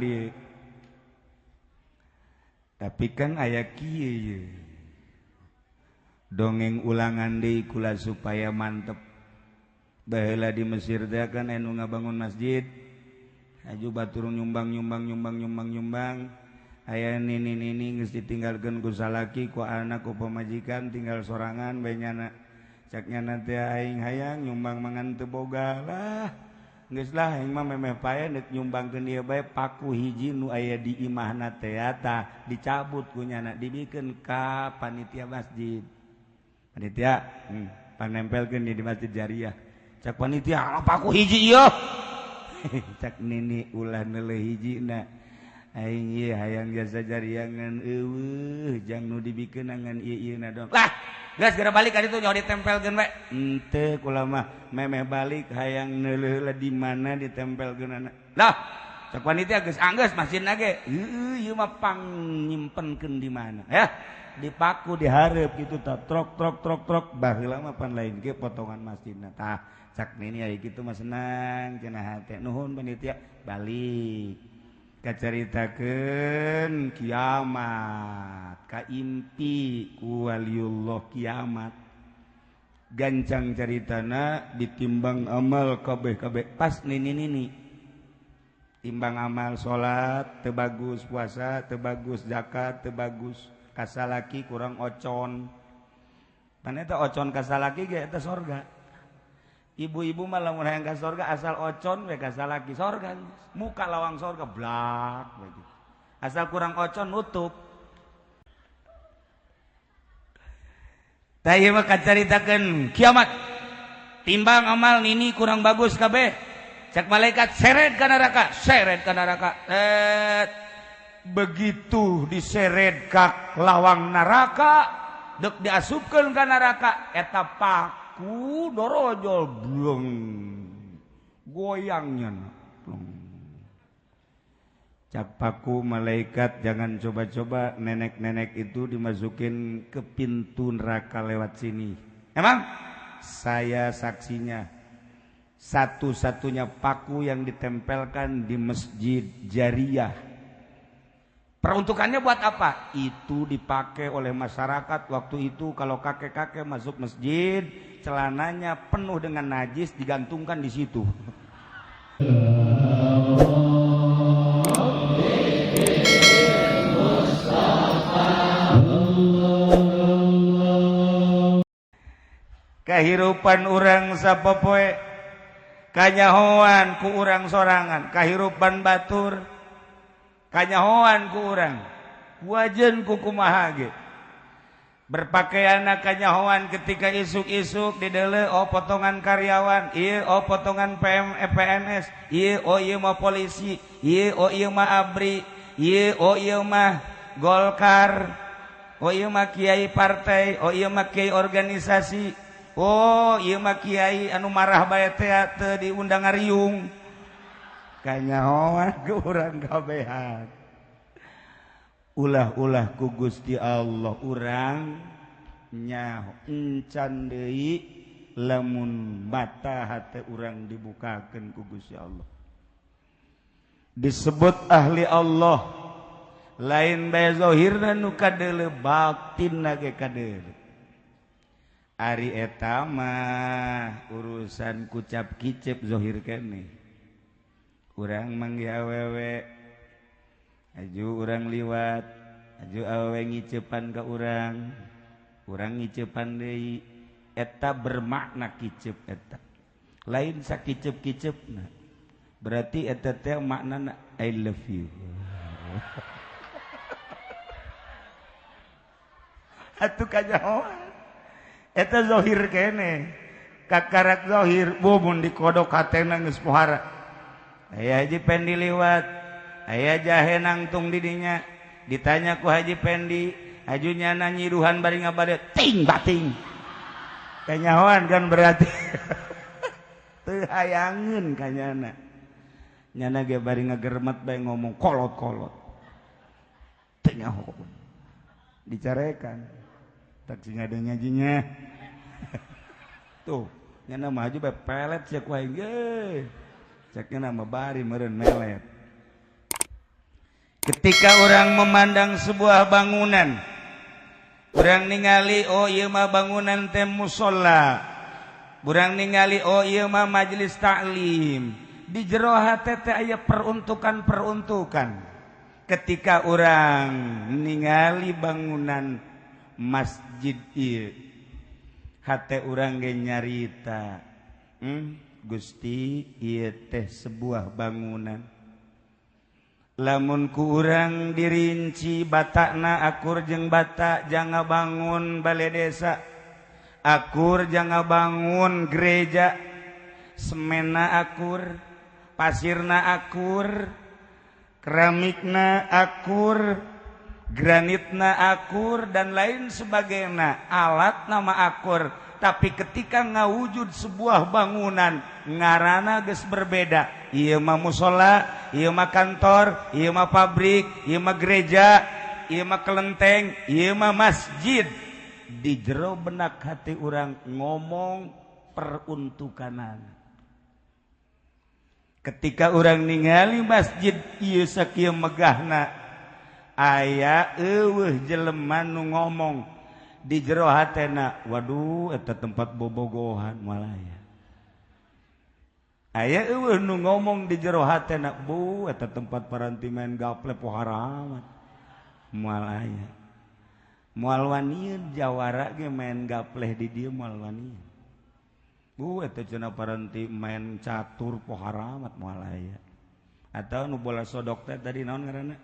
di tapi kan aya kieu dongeng ulangan deui kula supaya mantep. Baheula di Mesir teh kan anu ngabangun masjid aju batur nyumbang aya nini geus ditinggalkeun ku salaki ku anak ku pamajikan tinggal sorangan bae nyana cak nyana teh aing hayang nyumbang mangan teu boga lah. Geus lah aing mah memeh pae neuk nyumbangkeun ieu bae paku hiji nu aya di imahna teh eta dicabut ku nyana dibikeun ka panitia masjid. Panitia panempelkeun di masjid jariah. Cak panitia paku hiji ieu. Cak nini ulah neuleuh hijina. Aing ieu hayang jasa jariangan eueuh jang nu dibikeun angan ieu-ieuna dong. Lah geus geura balik ka ditu nyaho ditempelkeun we. Henteu kula mah memeh balik hayang neuleuh di mana ditempelkeunana. Lah cak panitia geus anggeus masjidna ge. Heuh ieu mah pang nyimpenkeun di mana ya. Dipaku dihareup kitu tah trok baheula mah pan lain ge potongan masjidna tah cak nini aya kitu mah senang cenah hate nuhun panitia balik kacaritakeun kiamat kaimpi ku waliullah kiamat gancang caritana ditimbang amal kabeh-kabeh pas nini timbang amal salat teu bagus puasa teu bagus zakat teu bagus kasalaki kurang ocon pan eta ocon kasalaki ge eta sorga. Ibu-ibu mah lamun hayang ka sorga asal ocon we kasalaki sorga muka lawang sorga blak begitu. Asal kurang ocon nutup. Tah ieu mah kacaritakeun kiamat. Timbang amal nini kurang bagus kabeh. Cak malaikat seret ka neraka. Begitu diseret ka lawang neraka deuk diasupkeun ka neraka eta paku dorojol bleng goyangnya cak paku malaikat jangan coba-coba nenek-nenek itu dimasukin ke pintu neraka lewat sini. Emang saya saksinya satu-satunya paku yang ditempelkan di masjid jariah. Peruntukannya buat apa? Itu dipakai oleh masyarakat waktu itu kalau kakek-kakek masuk masjid, celananya penuh dengan najis digantungkan di situ. Kahirupan urang sapopoe kanyahoan ku urang sorangan, kahirupan batur kanyahoan ku urang wajen ku kumaha ge berpakaianna kanyahoan ketika isuk-isuk dideuleu oh potongan karyawan ieu oh potongan PNS ieu oh ieu mah polisi ieu oh ieu mah abri ieu oh ieu mah Golkar oh ieu mah kiai partai oh ieu mah kiai organisasi oh ieu mah kiai anu marah bae teh teu diundang ngariung kanyahoan ku urang kabehan. Ulah-ulah ku Gusti Allah urang nyaho encan deui lamun mata hate urang dibukakeun ku Gusti Allah. Disebut ahli Allah lain bae zahirna nu kadeuleu batinna ge kadeuleu. Ari eta mah urusan kucap kicep zahir keneh. Urang manggi awewe aju urang liwat aju awewe ngiceupan ka urang ngiceupan deui eta bermakna kicep eta lain sakicep-kicepna berarti eta teh maknana I love you. Atuh kanyahoan eta zahir keneh kakarak zahir mun dikodok hatena geus pohara. Aya Haji Pendi liwat, aya jahe nangtung di dinya, ditanya ku Haji Pendi, ajunya nyiruhan bari ngabade ting bating. Kanyahoan kan berarti teu hayangeun kanyana. Nyana ge bari ngagermet bae ngomong kolot-kolot. Teu nyaho. Dicarekan. Tak sing ada nyajinya. Tuh, nyana mah bae pelet sia ku aing ge. Ceknya nama bari meureun melet Ketika orang memandang sebuah bangunan, orang ningali oh ieu mah bangunan teh musholla, orang ningali oh ieu mah majelis taklim, di jero hate teh aya peruntukan. Ketika orang ningali bangunan masjid ieu, hate urang ge nyarita, Gusti ieu teh sebuah bangunan. Lamun ku urang dirinci batakna akur jeung bata janga bangun balai desa, akur janga bangun gereja, semena akur, pasirna akur, keramikna akur, granitna akur dan lain sebagainya, alat nama akur. Tapi ketika ngawujud sebuah bangunan ngaranna geus berbeda. Ieu mah mushola, ieu mah kantor, ieu mah pabrik, ieu mah gereja, ieu mah kelenteng, ieu mah masjid. Di jero benak hati urang ngomong peruntukanan. Ketika urang ningali masjid ieu sakieu megahna, aya eueuh jelema nu ngomong di jero hatena, waduh eta tempat bobogohan moal aya. Aya eueuh nu ngomong di jero hatena, bu eta tempat paranti main gaple pohara amat moal aya. Moal wanieun jawara ge main gapleh di dieu moal wanieun. Bu eta cenah paranti main catur pohara amat moal aya. Atawa nu bola sodok teh tadi naon ngaranna?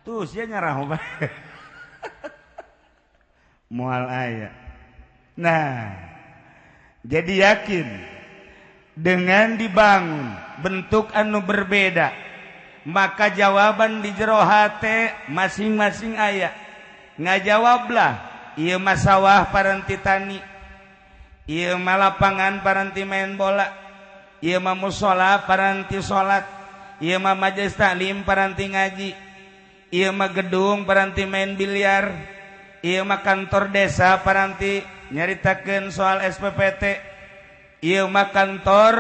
Tuh sia nyarah bae. Moal aya. Nah, jadi yakin dengan dibangun bentuk anu berbeda, maka jawaban di jero hate masing-masing aya. Ngajawablah, ieu mah sawah paranti tani, ieu mah lapangan paranti main bola, ieu mah mushola paranti salat, ieu mah majelis taklim paranti ngaji, ieu mah gedung paranti main biliar, ieu mah kantor desa paranti nyaritakeun soal SPPT, ieu mah kantor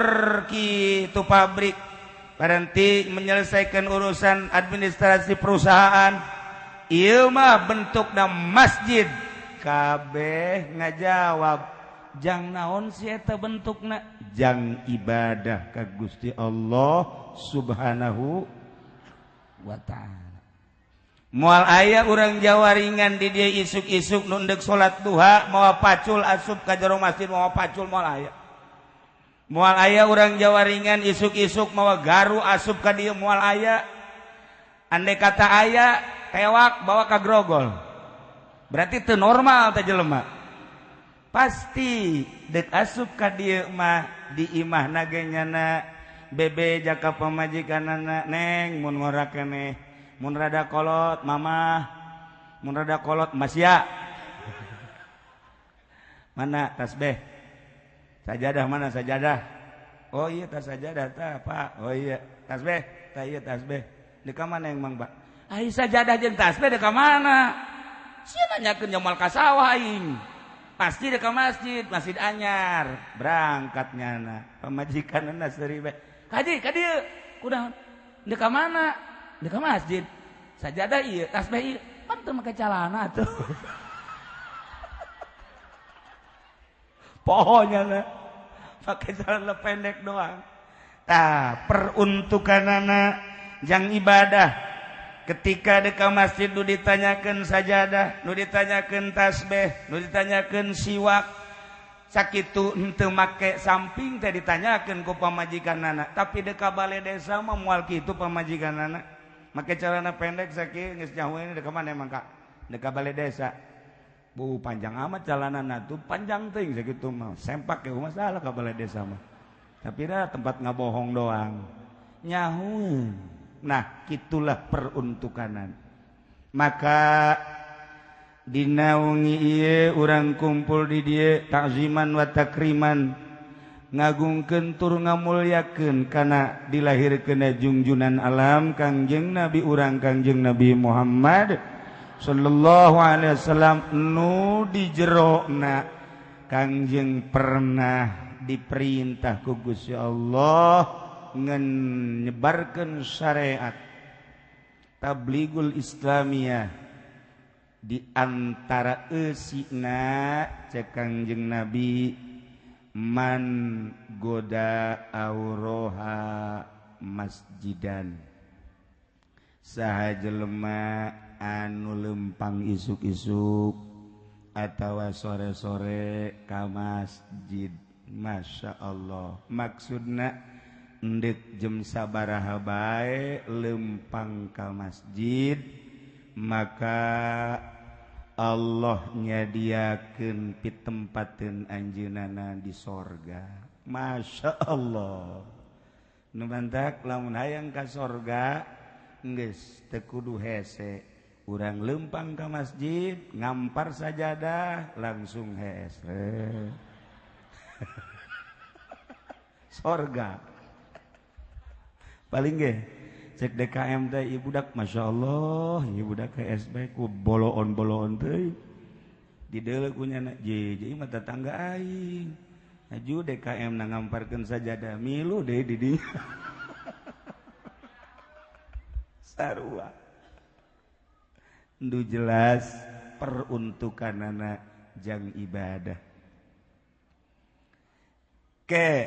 kitu pabrik paranti menyelesaikan urusan administrasi perusahaan, ieu mah bentukna masjid. Kabeh ngajawab, jang naon si eta bentukna? Jang ibadah ka Gusti Allah Subhanahu wa ta'ala. Moal aya urang jawaringan di dia isuk-isuk nundek salat duha mawa pacul asup ka jero masjid mawa pacul moal aya. Moal aya urang jawaringan isuk-isuk mawa garu asup ka dieu moal aya. Andai kata aya tewak bawa ka grogol. Berarti teu normal teh jelema. Pasti dek asup ka dieu mah di imahna ge nyana bebe jaka pamajikanana, neng mun ngora keneh mun rada kolot mama, mun rada kolot masya. Mana tasbih? Sajadah mana sajadah? Oh iya tas sajadah tah Pak. Oh iya tasbih, tah iya tasbih. Di ka mana yang Mang Pak? Ai sajadah jeung tasbih di ka mana? Sia nanyakeun nyomal ka sawah aing. Pasti di ka masjid, Masjid Anyar. Berangkat nyana. Pamajikanna seuri bae. Kadi kunaon? Di ka mana? Di ka masjid. Sajadah ieu, tasbih ieu. Pan teu make calana atuh. Pohonnya pakai celana pendek doang. Tah peruntukanana jang ibadah. Ketika deka masjid nu ditanyakeun sajadah, nu ditanyakeun tasbih, nu ditanyakeun siwak, sakitu henteu make samping teh ditanyakeun ku pamajikanana. Tapi deka balai desa mah moal kitu pamajikanana. Make celana pendek sakieu geus jauh ini deka mana emang Kak? Deka balai desa. Bu panjang amat calanana tuh panjang teuing sakitu mah. Sempak ge masalah ka balai desa mah. Tapi dah tempat ngabohong doang. Nyahueun. Nah, kitulah peruntukanan. Maka dina wengi ieu urang kumpul di dieu takziman wa takriman, ngagungkeun tur ngamulyakeun kana dilahirkeunna junjunan alam Kangjeng Nabi urang Kangjeng Nabi Muhammad sallallahu alaihi wasallam nu di jerona Kangjeng pernah diperintah ku Gusti Allah nyebarkeun syariat. tabligul Islamiyah di antara eusina cek Kangjeng Nabi man goda auroha masjidan saha jelema anu lempang isuk-isuk atawa sore-sore ka masjid. Masya Allah, maksudna endek jam sabaraha bae lempang ka masjid, maka Allah nyadiakeun pitempateun anjeunana di sorga. Masya Allah, nu mantak lamun hayang ka sorga geus teu kudu hese, urang lempang ka masjid ngampar sajadah langsung hese sorga. Paling ge cek DKM teh ieu budak Masya Allah, ieu budak KSB ku boloon-boloon teh dideuleu ku nyana jeje mah tetangga aing aju DKM na ngamparkeun sajadah milu deui di dieu sarua ndu jelas peruntukanana jang ibadah ke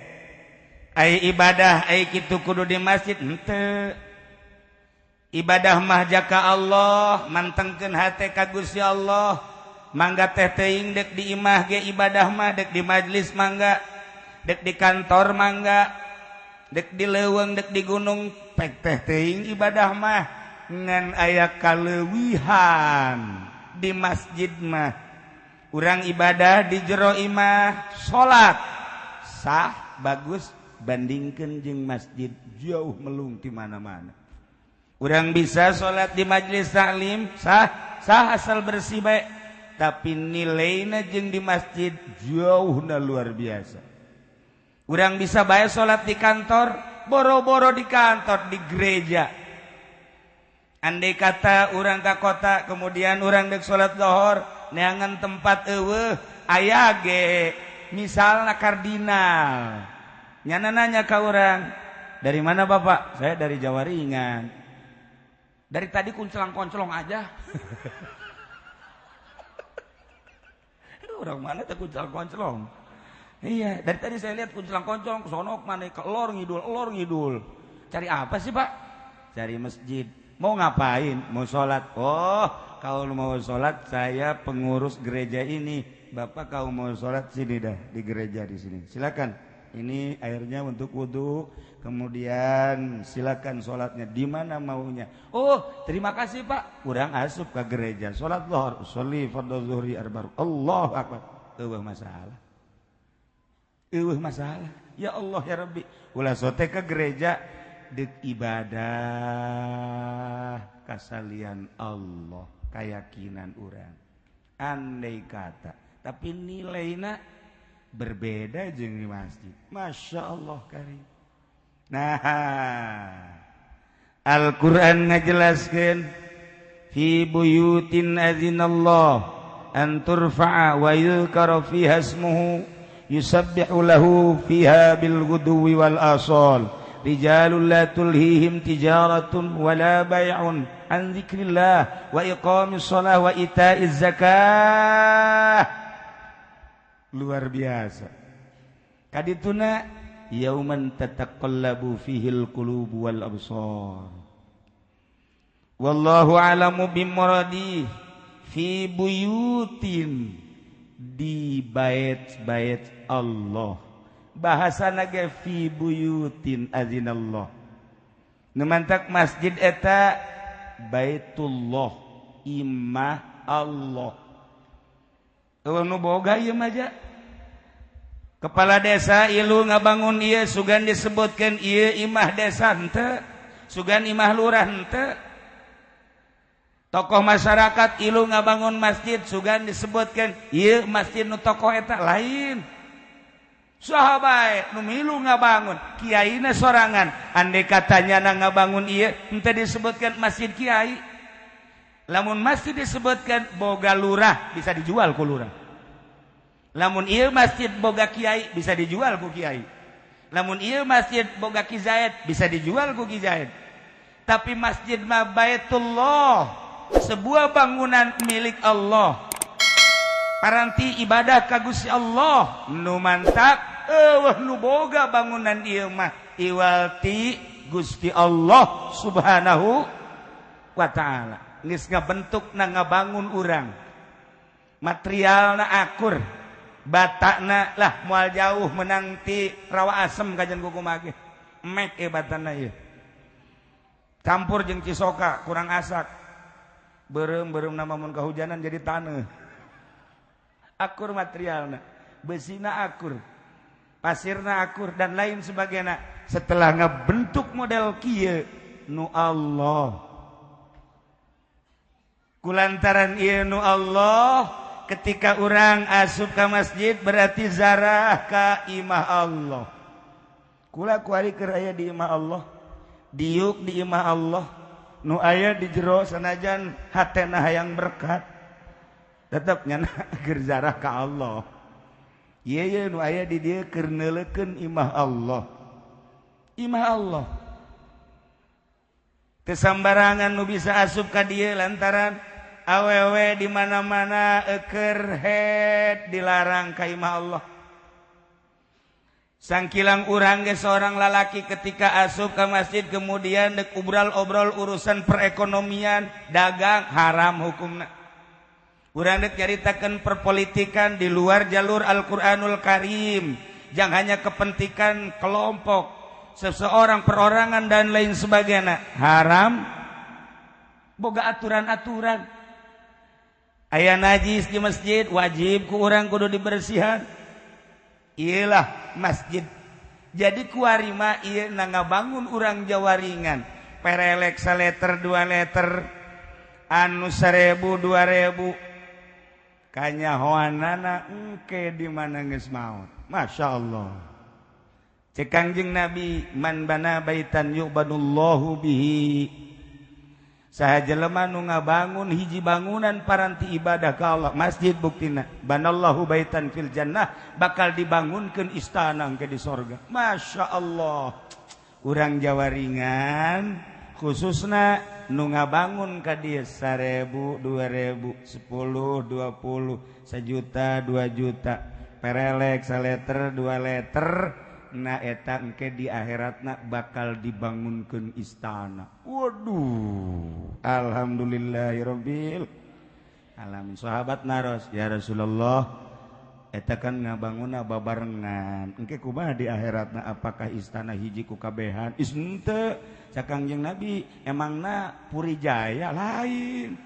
ai ibadah ai kitu kudu di masjid henteu. Ibadah mah jaka Allah mantengkeun hate ka Gusti Allah, mangga teh teuing dek di imah ge ibadah mah, dek di majlis mangga, dek di kantor mangga, dek di leuweung, dek di gunung pek teh teuing ibadah mah ngan aya kaleuwihan di masjid mah. Urang ibadah di jero imah salat sah bagus bandingkeun jeung masjid jauh melung ti mana-mana. Urang bisa salat di majelis taklim sah asal bersih bae, tapi nilaina jeung di masjid jauhna luar biasa. Urang bisa bae salat di kantor, boro-boro di kantor, di gereja. Andai kata urang ka kota kemudian urang dek salat zuhur neangan tempat eueuh aya ge misalna kardinal nyana nanya ka urang, dari mana Bapak? Saya dari Jawa Ringan. Dari tadi kuncelang-koncolong aja. Orang mana teh kuncelang-koncolong? Iya, dari tadi saya lihat kuncelang-koncolong kesonok mana ke elor ngidul. Cari apa sih Pak? Cari masjid. Mau ngapain? Mau sholat. Oh, kalau mau sholat saya pengurus gereja ini. Bapak kalau mau sholat sini dah di gereja di sini. Silakan. Ini airnya untuk wudhu. Kemudian silakan sholatnya di mana maunya. Oh, terima kasih Pak. Kurang asup ke gereja. Sholat zuhur, sholli fardhu zuhri arba'. Allahu akbar. Eueuh masalah. Ya Allah ya Rabbi. Ulah sote ke gereja dek ibadah kasalian Allah, keyakinan urang. Andai kata, tapi nilainya berbeda jeung di masjid. Masya Allah karim. Nah, Al-Quran ngajelaskeun fi buyutin azinallah an turfa'a wa yuzkara fiha ismuhu yusabbihu lahu fiha bil ghuduwi wal asal rijalun la tulhihim tijaratun wala bai'un an dzikrillah wa iqamis shalah wa ita'iz zakah. Luar biasa. Kadituna yauman tataqallabu fihil qulubu wal absar. Wallahu a'lamu bimuradi fi buyutin di bait-bait Allah. Bahasana ge fi buyutin azinallah. Nu mantak masjid eta baitullah, imah Allah. Nu boga ieu mah ja. Kepala desa ilu ngabangun ieu sugan disebutkeun ieu imah desa henteu, sugan imah lurah henteu. Tokoh masyarakat ilu ngabangun masjid sugan disebutkeun ieu masjid nu tokoh eta lain. Saha bae nu milu ngabangun kiaina sorangan, andai katanya na ngabangun ieu henteu disebutkeun masjid kiai. Lamun masjid disebutkeun boga lurah bisa dijual ku lurah. Lamun ieu masjid boga kiai bisa dijual ku kiai. Lamun ieu masjid boga Ki Zaid bisa dijual ku Ki Zaid. Tapi masjid mah Baitullah, sebuah bangunan milik Allah. Paranti ibadah ka Gusti Allah. Nu mantap nu boga bangunan ieu mah iwalti Gusti Allah Subhanahu wa taala. Geus ngabentukna ngabangun urang. Materialna akur, batakna lah moal jauh menang ti rawa asem kajen kumaha ge. Mek batana ieu. Campur jeung Cisoka kurang asak. Beureum namun kahujanan jadi taneuh. Akur materialna, besina akur, pasirna akur dan lain sebagainya. Setelah ngebentuk model kieu nu Allah. Kulantaran ieu nu Allah, ketika orang asup ka masjid berarti zarah ka imah Allah. Kula kuari keur aya di imah Allah. Diuk di imah Allah, nu aya di jero sanajan hatena hayang berkat, tetep nyana keur zarah ka Allah. Ieu nu aya di dieu keur neuleukeun imah Allah. Imah Allah. Teu sambarangan nu bisa asup ka dieu lantaran awewe di mana-mana keur head dilarang ka imah Allah. Sangkilang urang ge seorang lalaki ketika asup ke masjid kemudian dek obrol urusan perekonomian, dagang, haram hukumna. Urang dek nyaritakeun perpolitikan di luar jalur Al-Qur'anul Karim, jangan hanya kepentingan kelompok, seseorang, perorangan dan lain sebagainya. Haram, boga aturan-aturan. Aya najis di masjid, wajib ku urang kudu dibersihan. Iyalah masjid. Jadi kuarima ieu ngabangun urang jawaringan. Perelek saleter 2 leter, anu 1000 2000. Kanyahoanana engke di mana geus maot. Masyaallah. Cek Kangjeng Nabi, man bana baitan yu'badullahu bihi. Saha jelema nu ngabangun hiji bangunan paranti ibadah ka Allah, masjid buktina. Banallahu baitan fil jannah, bakal dibangunkeun istana engke di sorga. Masya Allah. Urang jawaringan khususna nu ngabangun ka dieu 1000 2000 10 20 1 juta 2 juta perelek saleter 2 leter. Na eta engke di akhiratna bakal dibangunkeun istana. Waduh, alhamdulillahirabbil alamin. Sahabat naros, ya Rasulullah, eta kan ngabangunna babarengan. Engke kumaha di akhiratna, apakah istana hiji ku kabehan? Is henteu, cak Kangjeng Nabi, emangna Puri Jaya lain.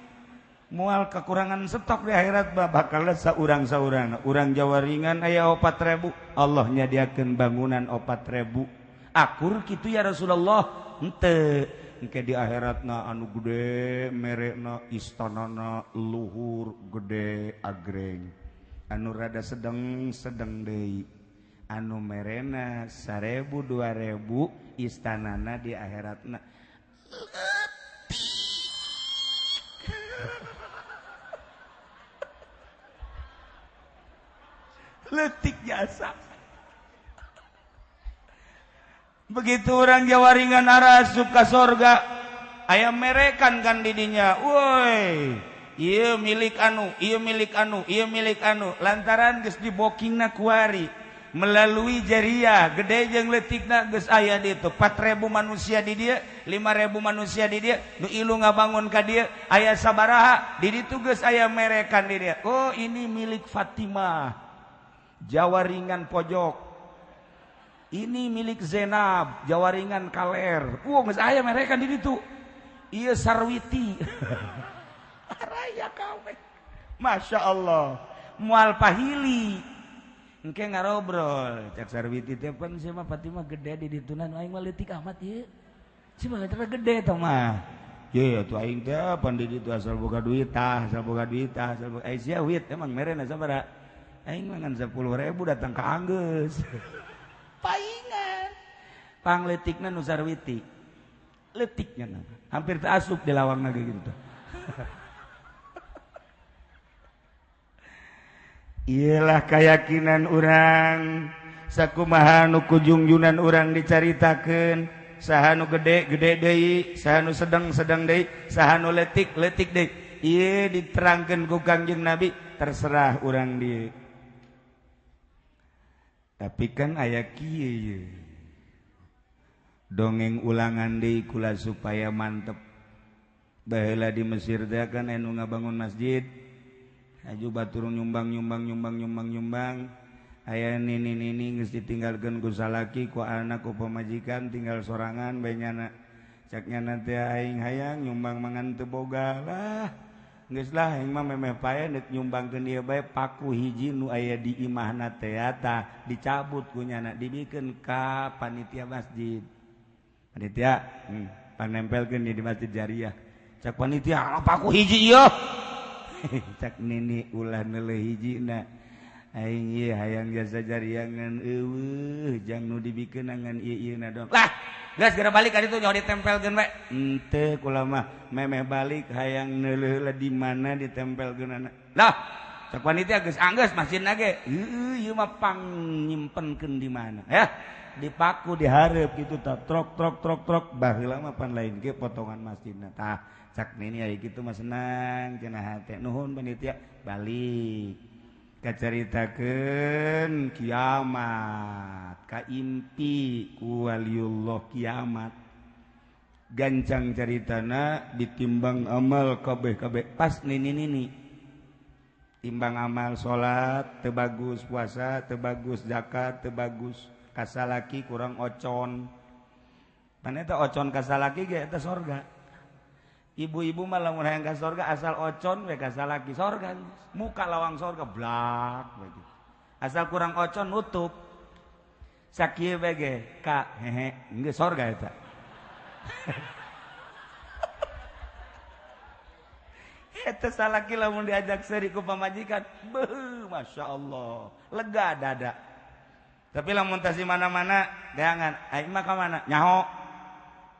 Moal kekurangan stok di akhirat bakal saurang-saurang. Urang jawaringan aya 4000, Allah nyadiakeun bangunan 4000. Akur kitu ya Rasulullah. Henteu, engke di akhiratna anu gede, merekna istanana luhur, gede, agreng. Anu rada sedeng deui. Anu merena 1000 2000 istanana di akhiratna letik jasa. Begitu orang jawaringan arah suka sorga, ayam merekan kan didinya. Woi, iya milik anu, iya milik anu, iya milik anu. Lantaran geus dibokingna kuari melalui jariah gede jeung letikna geus aya ditu. 4000 manusia di dia, 5000 manusia di dia, nu ilu ngabangun ka dia, aya sabaraha di ditu geus aya merekan di dia. Oh, ini milik Fatimah. Jawaringan pojok. Ini milik Zainab, jawaringan kaler. Geus aya mereka di ditu. Ieu Sarwiti. Raya kawe. Masya Allah. Moal pahili. Engke ngarobrol. Cak Sarwiti teh pan sia mah Fatimah gede di ditunan aing mah leutik amat ieu. Si mah gede tah mah. Ye atuh aing teh pan di ditu asal boga duit tah, asal boga duit tah, asal boga sia wit emang merena sabaraha? Aing mangan 10.000 datang ke Anggeus. Paingan. Pangletikna nu Sarwiti. Letiknya hampir teu asup di lawangna ge gitu. Iyalah keyakinan urang sakumaha nu kujungjunan urang dicaritakeun saha nu gede deui, saha nu sedang deui, saha nu leutik deui. Ieu diterangkeun ku Kangjeng Nabi, terserah urang dieu. Tapi kan aya kieu ye. Dongeng ulangan deui kula supaya mantep. Baheula di Mesir teh kan anu ngabangun masjid. Aju batur nyumbang. Aya nini geus ditinggalkeun ku salaki ku anak ku pamajikan tinggal sorangan bae nyana. Cak nyana teh aing hayang nyumbang mangan teu boga lah. Geus lah aing mah memeh pae neuk nyumbangkeun ieu bae paku hiji nu aya di imahna teh eta dicabut ku nyana dibikeun ka panitia masjid. Panitia panempelkeun di masjid jariah. Cak panitia paku hiji ieu. Cak nini ulah neuleuh hijina. Aing ieu hayang jasa jariangan eueuh jang nu dibikeun ngan ieu-ieuna dong. Lah, geus geura balik ka ditu nyaho ditempelkeun we. Henteu kula mah memeh balik hayang neuleuh lah di mana ditempelkeunana. Lah, cak panitia geus anggeus masjidna ge. Heuh ieu mah pang nyimpenkeun di mana? Ya, dipaku dihareup kitu tah trok baheula mah pan lain ge potongan masjidna. Tah, cak nini aya kitu mah senang cenah hate. Nuhun panitia balik. Kacaritakeun kiamat kaimpi ku waliullah kiamat gancang caritana ditimbang amal kabeh pas nini timbang amal salat teu bagus puasa teu bagus zakat teu bagus kasalaki kurang ocon pan eta ocon kasalaki ge eta sorga. Ibu-ibu mah lamun hayang ka sorga asal ocon we ka salaki sorga muka lawang sorga blak begitu. Asal kurang ocon nutup sakieu we ge ka hehe geus sorga eta. Eta salaki lamun diajak seuri ku pamajikan beuh masyaallah lega dada. Tapi lamun teh si mana-mana deangan aing mah ka mana nyaho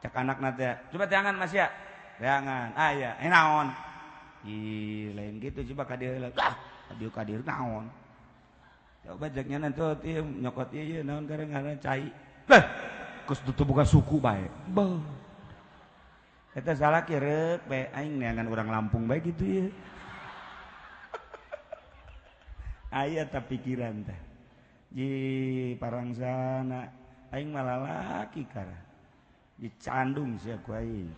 cak anakna teh coba deangan Mas ya deangan aya naon ih lain gitu coba ka dieu lah ka dieu naon coba jaknya nanti ieu nyokot ieu naon kareng-kareng cai lah geus tutup buka suku bae beuh eta salaki reuk bae aing neangan urang Lampung bae gitu ieu aya ta pikiran teh ji parangsana aing mah lalaki kara dicandung sia ku aing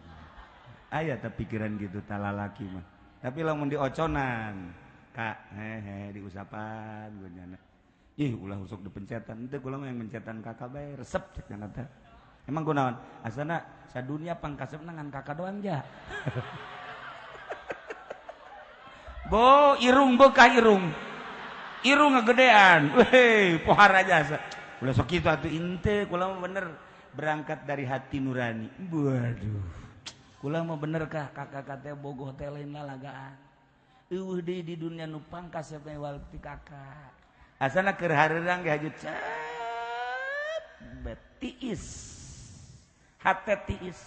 aya ta pikiran gitu ta lalaki mah tapi lamun dioconan kak hehe diusapan gunana ih ulah usuk dipencetan henteu kula mah yang mencetan kakak bae resep cek cenah teh emang kunaon asana sadunia pangkasepna ngan kakak doang ja bo irung bekah irung ngegedean weh pohara jasa ulah sok kitu atuh henteu kula mah bener berangkat dari hati nurani waduh kula mah bener kah kakak teh bogoh teh lain lalagaan eueuh deui di dunia nu pangkas teh wal ti kakak asana keur hareurang ge haju tiis hate tiis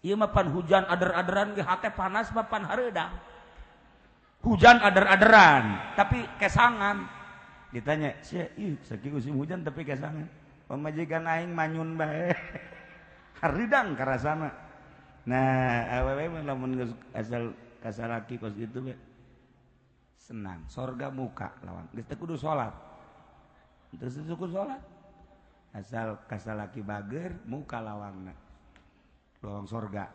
ieu mah pan hujan ader-aderan ge hate panas mah pan hareudang hujan ader-aderan tapi kesangan ditanya sia ih sakieu musim hujan tapi kesangan pamajikan aing manyun bae hareudang karasana. Nah, awewe mah lamun asal kasalaki kos gitu we senang, sorga muka lawan. Geus teu kudu salat. Terus kudu salat. Asal kasalaki bager muka lawangna. Lawang sorga.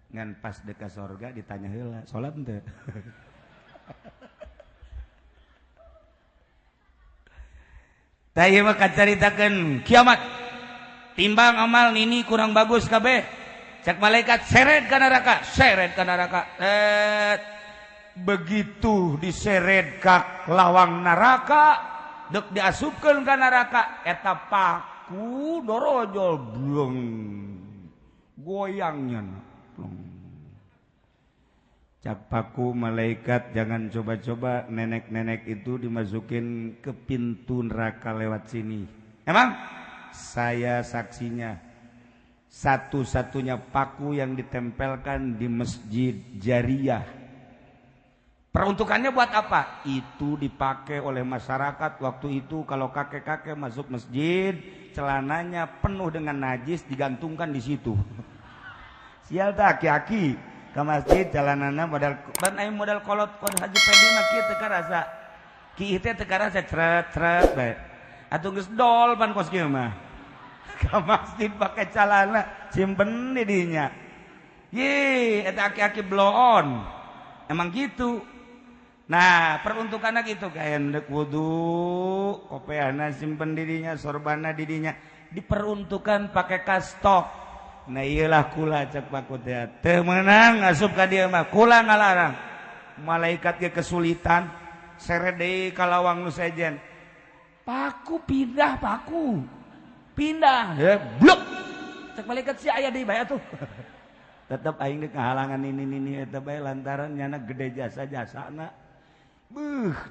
Ngan pas deka sorga ditanya heula, salat henteu? Tah ieu mah kacaritakeun kiamat. Timbang amal nini kurang bagus kabeh. Cak malaikat seret ka neraka begitu diseret ka lawang neraka dek diasupkeun ka neraka eta paku dorojol bleng goyangnya cak paku malaikat jangan coba-coba nenek-nenek itu dimasukin ke pintu neraka lewat sini emang saya saksinya satu-satunya paku yang ditempelkan di masjid Jariah Peruntukannya buat apa? Itu dipakai oleh masyarakat waktu itu kalau kakek-kakek masuk masjid, celananya penuh dengan najis digantungkan di situ. Sial tak aki-aki ke masjid celanana modal kolot Haji Pendi mah kieu teu karasa. Ki teh teu karasa cret bae. Atuh geus dol pan kos kieu mah. Ke masjid pakai celana simpen di dinya. Ye, eta aki-aki blow on. Emang gitu. Nah, peruntukannya gitu kayak endek wudu, kopeana simpen dirinya, sorbana dirinya diperuntukkan pakai kastok. Nah, iyalah kula cek pakut ya. Teu meunang ngasup ka dieu mah, kula ngalarang. Malaikat ge kesulitan, sere deui ka lawang nu sejen. Paku pindah paku. Pindah, blok. Cek malaikat si aya deui bae atuh. Tetep aing deuk ngahalangan ini eta bae lantaran nyana gede jasa-jasana.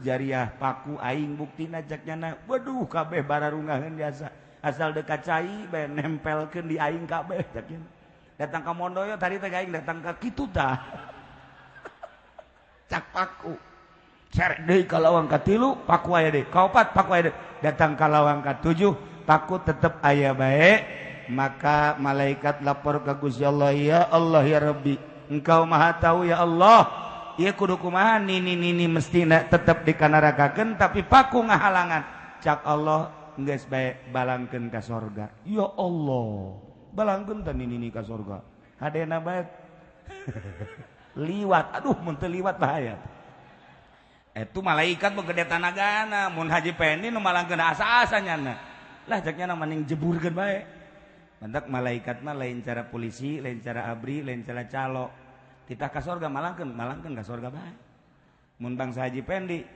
Jariah paku aing buktina ceknyana waduh kabeh bararungaheun biasa asal dekat cai bae nempelkeun di aing kabeh ceknya datang ka mondoyo tadi teh aing datang ka kitu tah cak paku cerek deui ka lawang ka 3 paku aya deui ka 4 paku aya deui datang ka lawang ka 7 paku tetep aya bae maka malaikat lapor ka Gusti Allah ya Allah ya Rabbi engkau maha tahu ya Allah. Ia kudu kumaha nini mestina tetep dikanarakakeun tapi paku ngahalangan. Cak Allah geus bae balangkeun ka sorga. Ya Allah, balangkeun teh nini ka sorga. Hadena bae liwat. Aduh mun teu liwat bahaya. Itu malaikat begede tanagana mun Haji Pendi nu malangkeun asa-asa nyana. Lah cak nyana mending jeburkeun bae. Mantak malaikat mah lain cara polisi, lain cara abri, lain cara calo. Kita ka sorga malangkeun ka sorga bae. Mun bangsa Haji Pendi,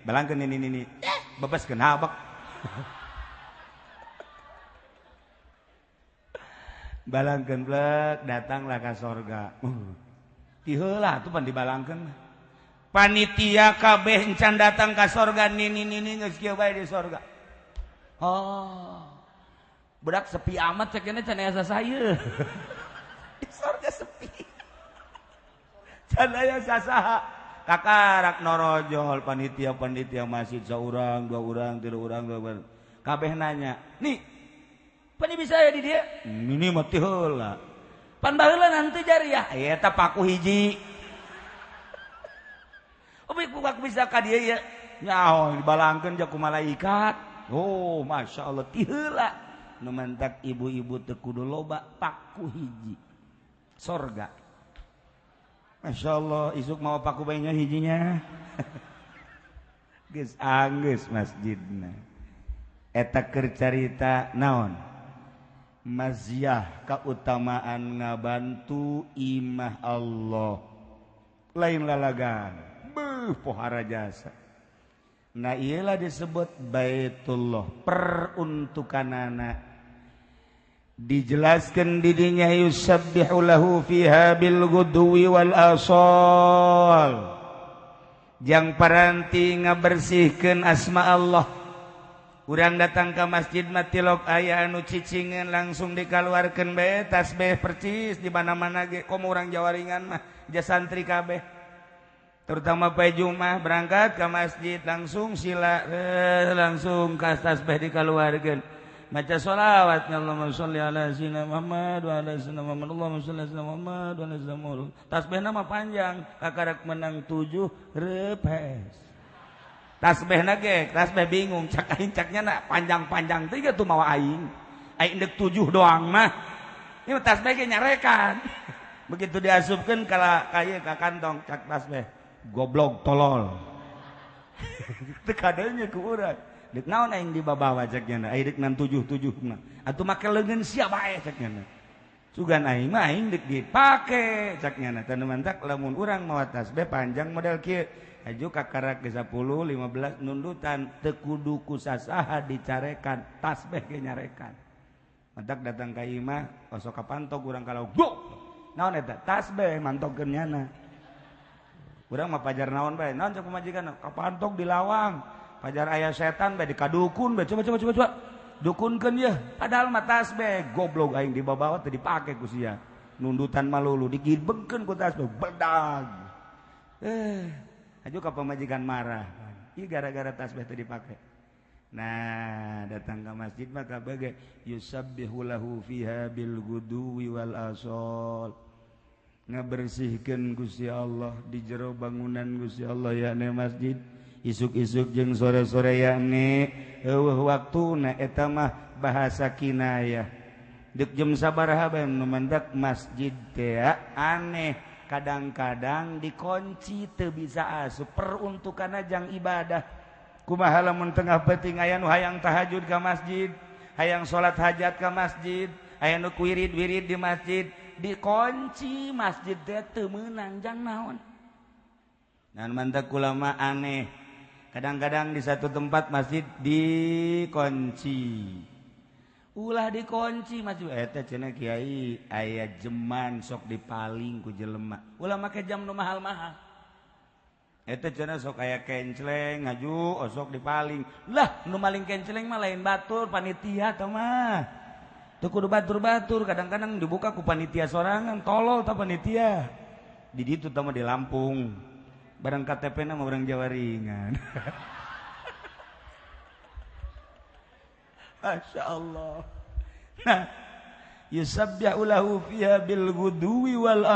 balangkeun ini. Bebaskeun habak. Balangkeun blek datanglah ka sorga. Ti heula atuh pan dibalangkeun. Panitia kabeh encan datang ka sorga nini geus kieu bae di sorga. Oh. Budak sepi amat cek keneh can asa saeu. Di sorga sepi. Canaya sasaha kakarak norojol panitia masjid saurang 2 urang 3 urang kabeh nanya nih pani bisa ya di dia ini mah teh heula pan baheula nanti jariah eta paku hiji obi aku bisa ka dieu ya nyaho dibalangkeun ja ku malaikat oh masyaallah ti heula nu mantak ibu-ibu teu kudu loba paku hiji sorga. Masya Allah, isuk mau paku bayinya hijinya. Geus anggeus masjidna. Eta keur carita naon? Maziah kautamaan ngabantu imah Allah. Lain lalagan. Pohara jasa. Nah iyalah disebut Baitullah peruntukanana. Dijelaskan didinya yusabbihu lahu fiha bil ghudwi wal asal. Jang paranti ngabersihkeun asma Allah. Urang datang ke masjid matilok aya anu cicingeun langsung dikaluarkeun bae tasbih percis di mana-mana ge komo urang jawaringan mah ja santri kabeh. Terutama pai Jumat berangkat ke masjid langsung sila langsung ka tasbih dikaluarkeun. Baca sholawat Allahumma sholli ala sayyidina Muhammad wa ala sayyidina Muhammad Allahumma sholli ala sayyidina Muhammad wa ala sayyidina Muhammad. Tasbihna mah panjang, kakarak menang 7 repes. Tasbihna ge, tasbih bingung cak aing caknya na panjang-panjang teh tuh mawa aing. Aing dek 7 doang mah. Ieu tasbih ge nyarekan. Begitu diasupkeun ka kantong cak tasbih. Goblok tolol. Teu kadeunya ku urang. Dek naon aing dibabawa ceknya aing dek 677 mah atuh make leungeun sia bae ceknya sugan aing mah aing dek dipake ceknya teu mantak lamun urang mawa tasbih panjang model kieu aju kakarak ge 10 15 nundutan teu kudu ku sasaha dicarekan tasbih ge nyarekan mantak datang ka imah osok kapantog urang kalau go naon eta tasbih mantogkeun nyana urang mah pajar naon bae naon cek pamajikan kapantog di lawang pajar ayah setan bae dikadukun bae coba dukunkeun ye padahal mah tasbih goblok aing dibabawa teh dipake ku sia nundutan malulu digibengkeun ku tasbih bedag aju ka pamajikan marah. Ieu gara-gara tasbih teu dipake. Nah, datang ke masjid maka bagai yusabbihu lahu fiha bil guduwi wal asal. Ngabersihkeun Gusti Allah di jero bangunan Gusti Allah yakni masjid. Isuk-isuk jeung sore-sore yakni eueuh waktuna eta mah bahasa kinayah. Deuk jam sabaraha bae nu mendak masjid teh aneh. Kadang-kadang dikunci teu bisa asup peruntukanna jang ibadah. Kumaha lamun tengah peuting aya nu hayang tahajud ka masjid, hayang salat hajat ka masjid, aya nu wirid-wirid di masjid, dikunci masjid teh teu meunang jang naon. Dan mantak ulama aneh. Kadang-kadang di satu tempat masjid dikunci. Ulah dikunci masjid eta cenah kiai aya jeman sok dipaling ku jelema. Ulah make jam nu mahal-mahal. Eta cenah sok aya kenceleng ngaju osok dipaling. Lah nu maling kenceleng mah lain batur panitia tah mah. Teu kudu batur-batur, kadang-kadang dibuka ku panitia sorangan, tolol tah panitia. Di ditu tah mah di Lampung. Barang KTP-na mah urang Jawa ringan. Masya Allah. Nah, yusabbihu lahu fiha bil guduwi wal